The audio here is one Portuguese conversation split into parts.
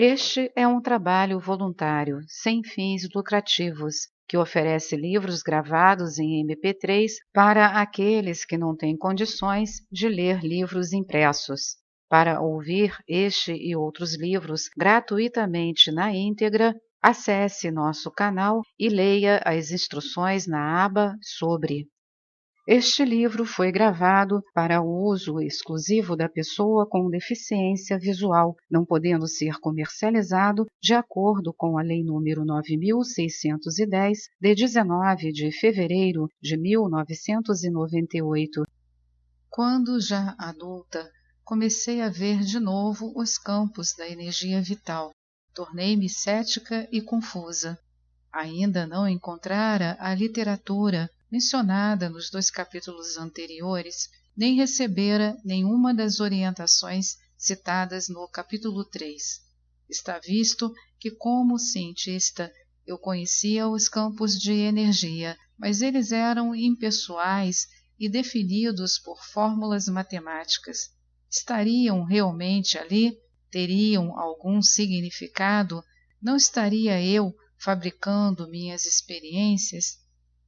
Este é um trabalho voluntário, sem fins lucrativos, que oferece livros gravados em MP3 para aqueles que não têm condições de ler livros impressos. Para ouvir este e outros livros gratuitamente na íntegra, acesse nosso canal e leia as instruções na aba Sobre. Este livro foi gravado para o uso exclusivo da pessoa com deficiência visual, não podendo ser comercializado de acordo com a Lei nº 9.610, de 19 de fevereiro de 1998. Quando já adulta, comecei a ver de novo os campos da energia vital. Tornei-me cética e confusa. Ainda não encontrara a literatura mencionada nos 2 capítulos anteriores, nem recebera nenhuma das orientações citadas no capítulo 3. Está visto que, como cientista, eu conhecia os campos de energia, mas eles eram impessoais e definidos por fórmulas matemáticas. Estariam realmente ali? Teriam algum significado? Não estaria eu fabricando minhas experiências?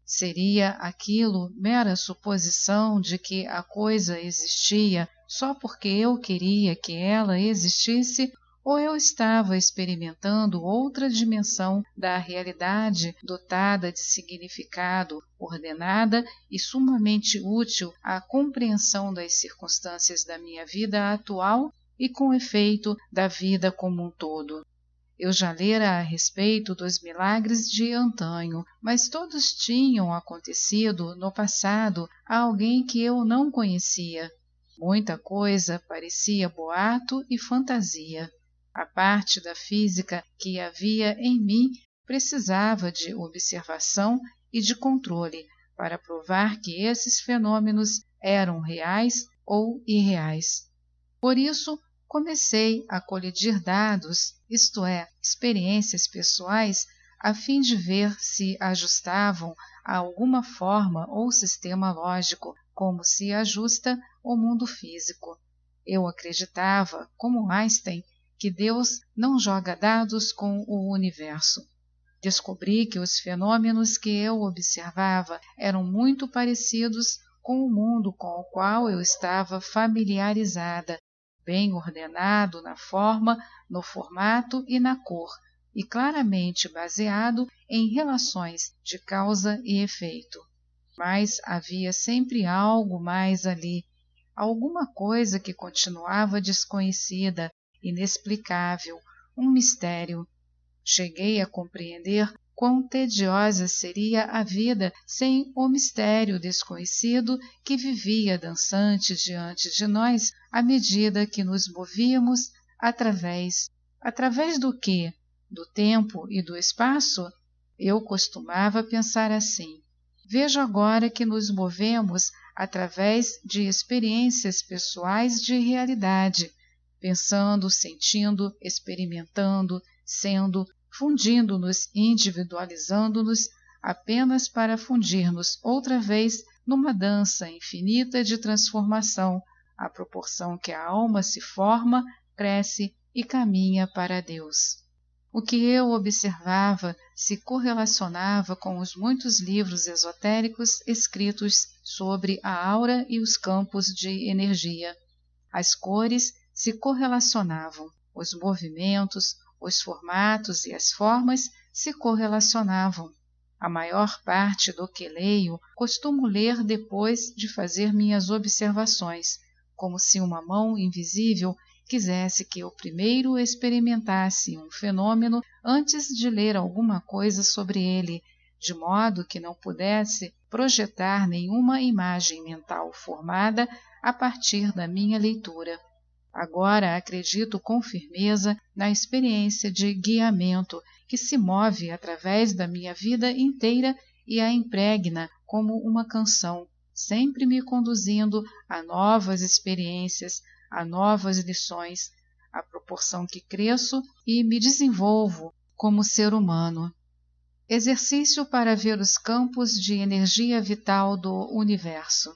Seria aquilo mera suposição de que a coisa existia só porque eu queria que ela existisse, ou eu estava experimentando outra dimensão da realidade dotada de significado, ordenada e sumamente útil à compreensão das circunstâncias da minha vida atual e com efeito da vida como um todo? Eu já lera a respeito dos milagres de antanho, mas todos tinham acontecido no passado a alguém que eu não conhecia. Muita coisa parecia boato e fantasia. A parte da física que havia em mim precisava de observação e de controle para provar que esses fenômenos eram reais ou irreais. Por isso, comecei a colidir dados, isto é, experiências pessoais, a fim de ver se ajustavam a alguma forma ou sistema lógico, como se ajusta o mundo físico. Eu acreditava, como Einstein, que Deus não joga dados com o universo. Descobri que os fenômenos que eu observava eram muito parecidos com o mundo com o qual eu estava familiarizada, bem ordenado na forma, no formato e na cor, e claramente baseado em relações de causa e efeito. Mas havia sempre algo mais ali, alguma coisa que continuava desconhecida, inexplicável, um mistério. Cheguei a compreender quão tediosa seria a vida sem o mistério desconhecido que vivia dançante diante de nós à medida que nos movíamos através do quê? Do tempo e do espaço? Eu costumava pensar assim. Vejo agora que nos movemos através de experiências pessoais de realidade, pensando, sentindo, experimentando, sendo, fundindo-nos, individualizando-nos, apenas para fundir-nos outra vez numa dança infinita de transformação, à proporção que a alma se forma, cresce e caminha para Deus. O que eu observava se correlacionava com os muitos livros esotéricos escritos sobre a aura e os campos de energia. As cores se correlacionavam, os movimentos, os formatos e as formas se correlacionavam. A maior parte do que leio costumo ler depois de fazer minhas observações, como se uma mão invisível quisesse que eu primeiro experimentasse um fenômeno antes de ler alguma coisa sobre ele, de modo que não pudesse projetar nenhuma imagem mental formada a partir da minha leitura. Agora acredito com firmeza na experiência de guiamento que se move através da minha vida inteira e a impregna como uma canção, sempre me conduzindo a novas experiências, a novas lições, à proporção que cresço e me desenvolvo como ser humano. Exercício para ver os campos de energia vital do universo.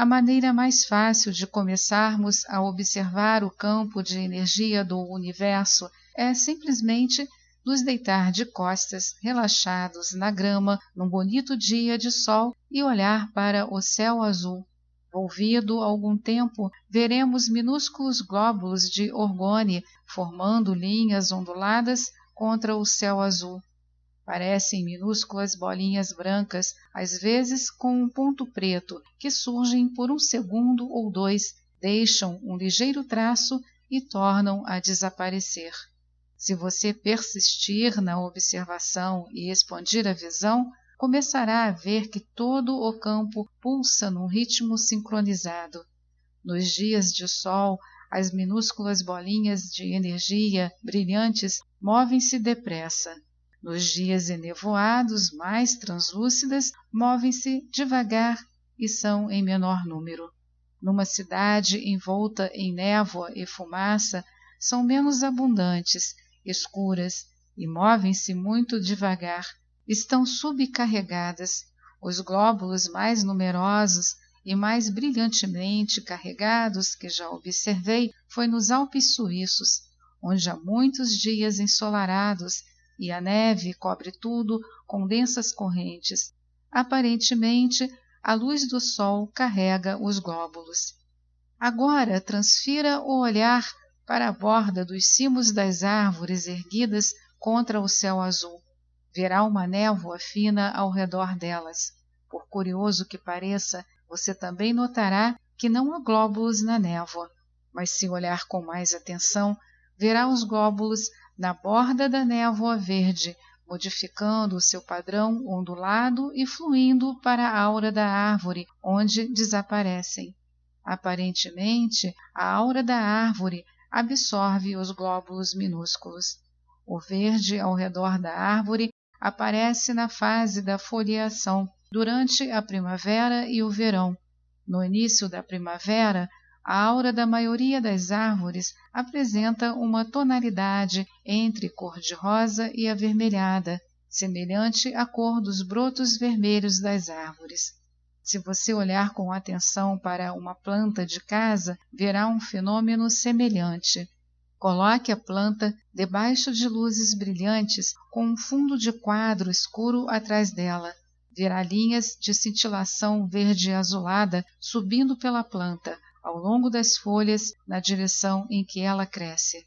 A maneira mais fácil de começarmos a observar o campo de energia do universo é simplesmente nos deitar de costas, relaxados na grama, num bonito dia de sol e olhar para o céu azul. Volvido algum tempo, veremos minúsculos glóbulos de orgone formando linhas onduladas contra o céu azul. Parecem minúsculas bolinhas brancas, às vezes com um ponto preto, que surgem por um segundo ou dois, deixam um ligeiro traço e tornam a desaparecer. Se você persistir na observação e expandir a visão, começará a ver que todo o campo pulsa num ritmo sincronizado. Nos dias de sol, as minúsculas bolinhas de energia brilhantes movem-se depressa. Nos dias enevoados, mais translúcidas, movem-se devagar e são em menor número. Numa cidade envolta em névoa e fumaça, são menos abundantes, escuras e movem-se muito devagar. Estão subcarregadas. Os glóbulos mais numerosos e mais brilhantemente carregados que já observei foi nos Alpes suíços, onde há muitos dias ensolarados e a neve cobre tudo com densas correntes. Aparentemente, a luz do sol carrega os glóbulos. Agora transfira o olhar para a borda dos cimos das árvores erguidas contra o céu azul. Verá uma névoa fina ao redor delas. Por curioso que pareça, você também notará que não há glóbulos na névoa, mas se olhar com mais atenção, verá os glóbulos na borda da névoa verde, modificando o seu padrão ondulado e fluindo para a aura da árvore, onde desaparecem. Aparentemente, a aura da árvore absorve os glóbulos minúsculos. O verde ao redor da árvore aparece na fase da foliação, durante a primavera e o verão. No início da primavera, a aura da maioria das árvores apresenta uma tonalidade entre cor-de-rosa e avermelhada, semelhante à cor dos brotos vermelhos das árvores. Se você olhar com atenção para uma planta de casa, verá um fenômeno semelhante. Coloque a planta debaixo de luzes brilhantes com um fundo de quadro escuro atrás dela. Verá linhas de cintilação verde-azulada subindo pela planta, ao longo das folhas, na direção em que ela cresce.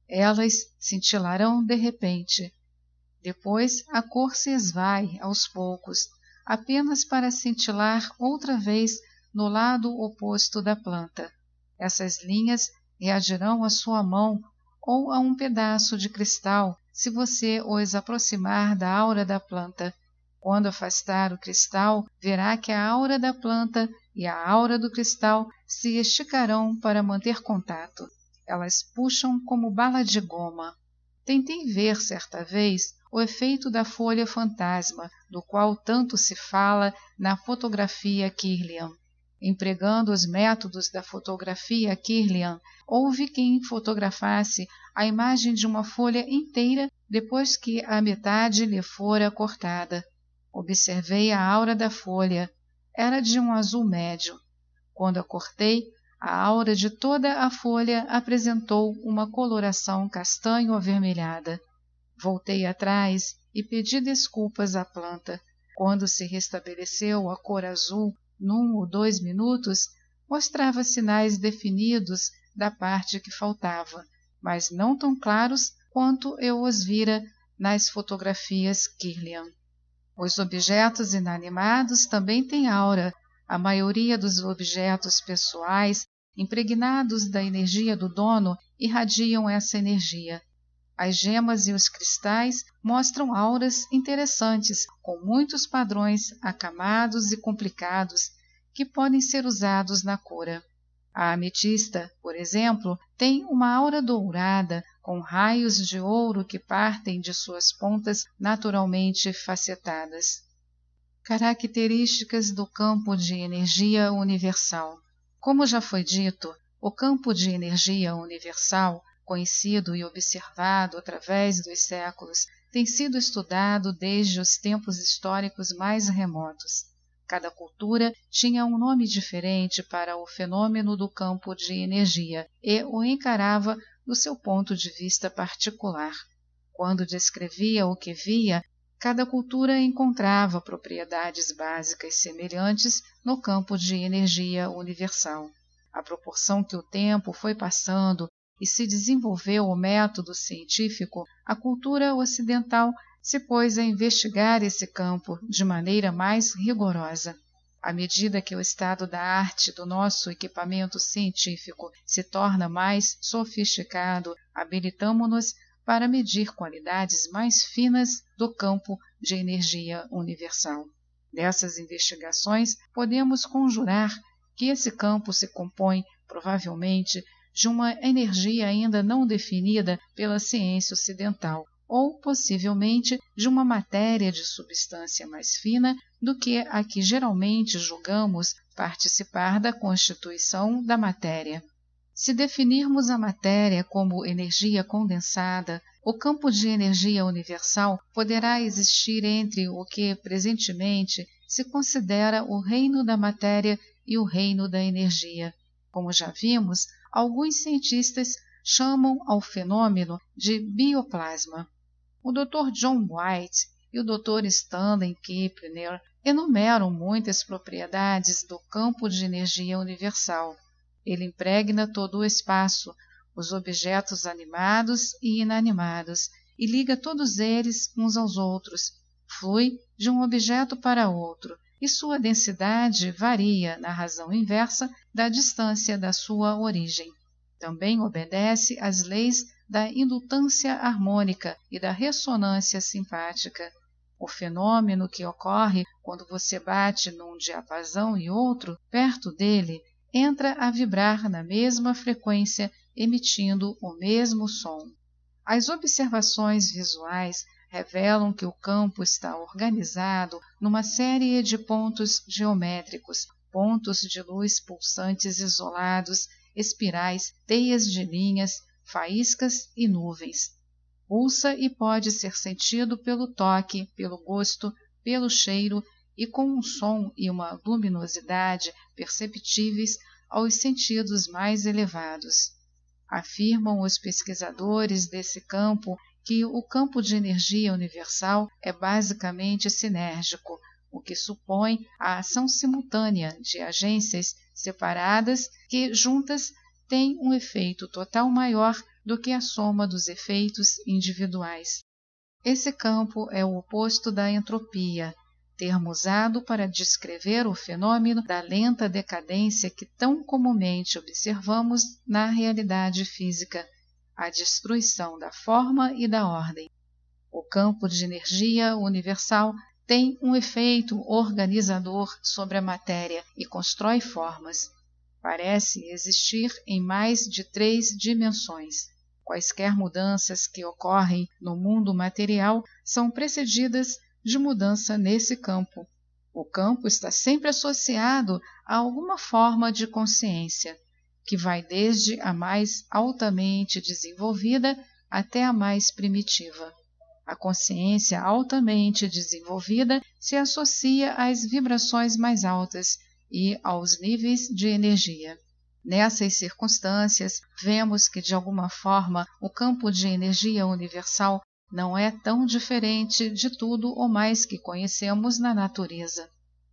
Elas cintilarão de repente. Depois a cor se esvai aos poucos, apenas para cintilar outra vez no lado oposto da planta. Essas linhas reagirão à sua mão ou a um pedaço de cristal, se você os aproximar da aura da planta. Quando afastar o cristal, verá que a aura da planta e a aura do cristal se esticarão para manter contato. Elas puxam como bala de goma. Tentei ver certa vez o efeito da folha fantasma, do qual tanto se fala na fotografia Kirlian. Empregando os métodos da fotografia Kirlian, houve quem fotografasse a imagem de uma folha inteira depois que a metade lhe fora cortada. Observei a aura da folha. Era de um azul médio. Quando a cortei, a aura de toda a folha apresentou uma coloração castanho-avermelhada. Voltei atrás e pedi desculpas à planta. Quando se restabeleceu a cor azul, num ou 2 minutos, mostrava sinais definidos da parte que faltava, mas não tão claros quanto eu os vira nas fotografias Kirlian. Os objetos inanimados também têm aura. A maioria dos objetos pessoais, impregnados da energia do dono, irradiam essa energia. As gemas e os cristais mostram auras interessantes, com muitos padrões acamados e complicados, que podem ser usados na cura. A ametista, por exemplo, tem uma aura dourada, com raios de ouro que partem de suas pontas naturalmente facetadas. Características do campo de energia universal. Como já foi dito, o campo de energia universal, conhecido e observado através dos séculos, tem sido estudado desde os tempos históricos mais remotos. Cada cultura tinha um nome diferente para o fenômeno do campo de energia e o encarava do seu ponto de vista particular. Quando descrevia o que via, cada cultura encontrava propriedades básicas semelhantes no campo de energia universal. À proporção que o tempo foi passando e se desenvolveu o método científico, a cultura ocidental se pôs a investigar esse campo de maneira mais rigorosa. À medida que o estado da arte do nosso equipamento científico se torna mais sofisticado, habilitamo-nos para medir qualidades mais finas do campo de energia universal. Dessas investigações, podemos conjurar que esse campo se compõe, provavelmente, de uma energia ainda não definida pela ciência ocidental, ou, possivelmente, de uma matéria de substância mais fina do que a que geralmente julgamos participar da constituição da matéria. Se definirmos a matéria como energia condensada, o campo de energia universal poderá existir entre o que, presentemente, se considera o reino da matéria e o reino da energia. Como já vimos, alguns cientistas chamam ao fenômeno de bioplasma. O Dr. John White e o Dr. Stanley Kepler enumeram muitas propriedades do campo de energia universal. Ele impregna todo o espaço, os objetos animados e inanimados, e liga todos eles uns aos outros, flui de um objeto para outro, e sua densidade varia na razão inversa da distância da sua origem. Também obedece às leis da indutância harmônica e da ressonância simpática. O fenômeno que ocorre quando você bate num diapasão e outro, perto dele, entra a vibrar na mesma frequência, emitindo o mesmo som. As observações visuais revelam que o campo está organizado numa série de pontos geométricos, pontos de luz pulsantes isolados, espirais, teias de linhas, faíscas e nuvens. Pulsa e pode ser sentido pelo toque, pelo gosto, pelo cheiro e com um som e uma luminosidade perceptíveis aos sentidos mais elevados. Afirmam os pesquisadores desse campo que o campo de energia universal é basicamente sinérgico, o que supõe a ação simultânea de agências separadas que, juntas, têm um efeito total maior do que a soma dos efeitos individuais. Esse campo é o oposto da entropia, termo usado para descrever o fenômeno da lenta decadência que tão comumente observamos na realidade física, a destruição da forma e da ordem. O campo de energia universal tem um efeito organizador sobre a matéria e constrói formas. Parece existir em mais de 3 dimensões. Quaisquer mudanças que ocorrem no mundo material são precedidas de mudança nesse campo. O campo está sempre associado a alguma forma de consciência, que vai desde a mais altamente desenvolvida até a mais primitiva. A consciência altamente desenvolvida se associa às vibrações mais altas e aos níveis de energia. Nessas circunstâncias, vemos que, de alguma forma, o campo de energia universal não é tão diferente de tudo o mais que conhecemos na natureza.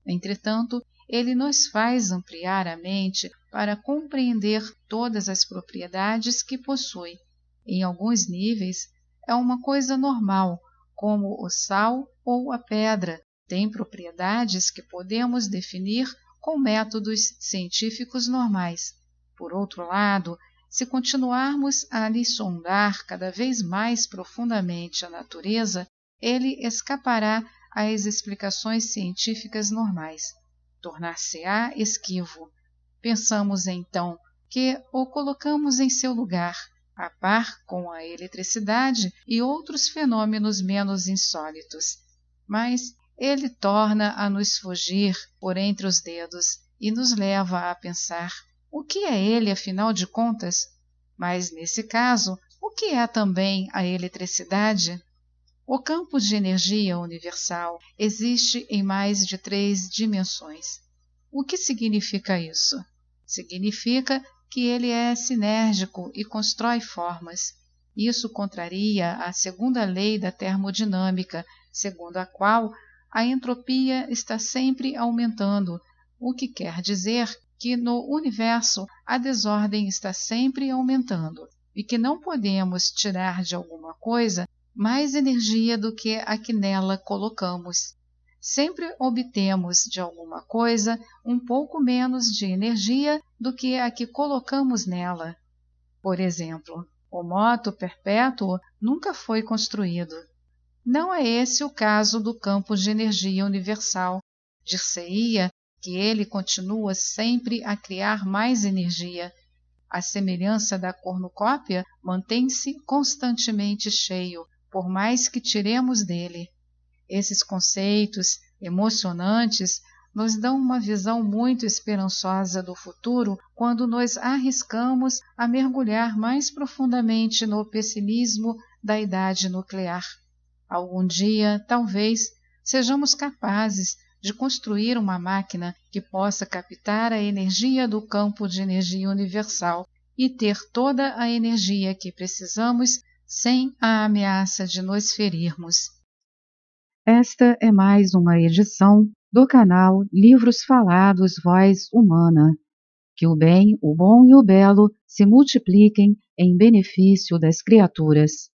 Entretanto, ele nos faz ampliar a mente para compreender todas as propriedades que possui. Em alguns níveis, é uma coisa normal, como o sal ou a pedra, tem propriedades que podemos definir com métodos científicos normais. Por outro lado, se continuarmos a lhe sondar cada vez mais profundamente a natureza, ele escapará às explicações científicas normais. Tornar-se-á esquivo. Pensamos, então, que o colocamos em seu lugar, a par com a eletricidade e outros fenômenos menos insólitos. Mas ele torna a nos fugir por entre os dedos e nos leva a pensar: o que é ele, afinal de contas? Mas, nesse caso, o que é também a eletricidade? O campo de energia universal existe em mais de 3 dimensões. O que significa isso? Significa que ele é sinérgico e constrói formas. Isso contraria a segunda lei da termodinâmica, segundo a qual a entropia está sempre aumentando, o que quer dizer que no universo a desordem está sempre aumentando e que não podemos tirar de alguma coisa mais energia do que a que nela colocamos. Sempre obtemos de alguma coisa um pouco menos de energia do que a que colocamos nela. Por exemplo, o moto perpétuo nunca foi construído. Não é esse o caso do campo de energia universal. Dir-se-ia que ele continua sempre a criar mais energia. A semelhança da cornucópia mantém-se constantemente cheio, por mais que tiremos dele. Esses conceitos emocionantes nos dão uma visão muito esperançosa do futuro quando nos arriscamos a mergulhar mais profundamente no pessimismo da idade nuclear. Algum dia, talvez, sejamos capazes de construir uma máquina que possa captar a energia do campo de energia universal e ter toda a energia que precisamos sem a ameaça de nos ferirmos. Esta é mais uma edição do canal Livros Falados Voz Humana. Que o bem, o bom e o belo se multipliquem em benefício das criaturas.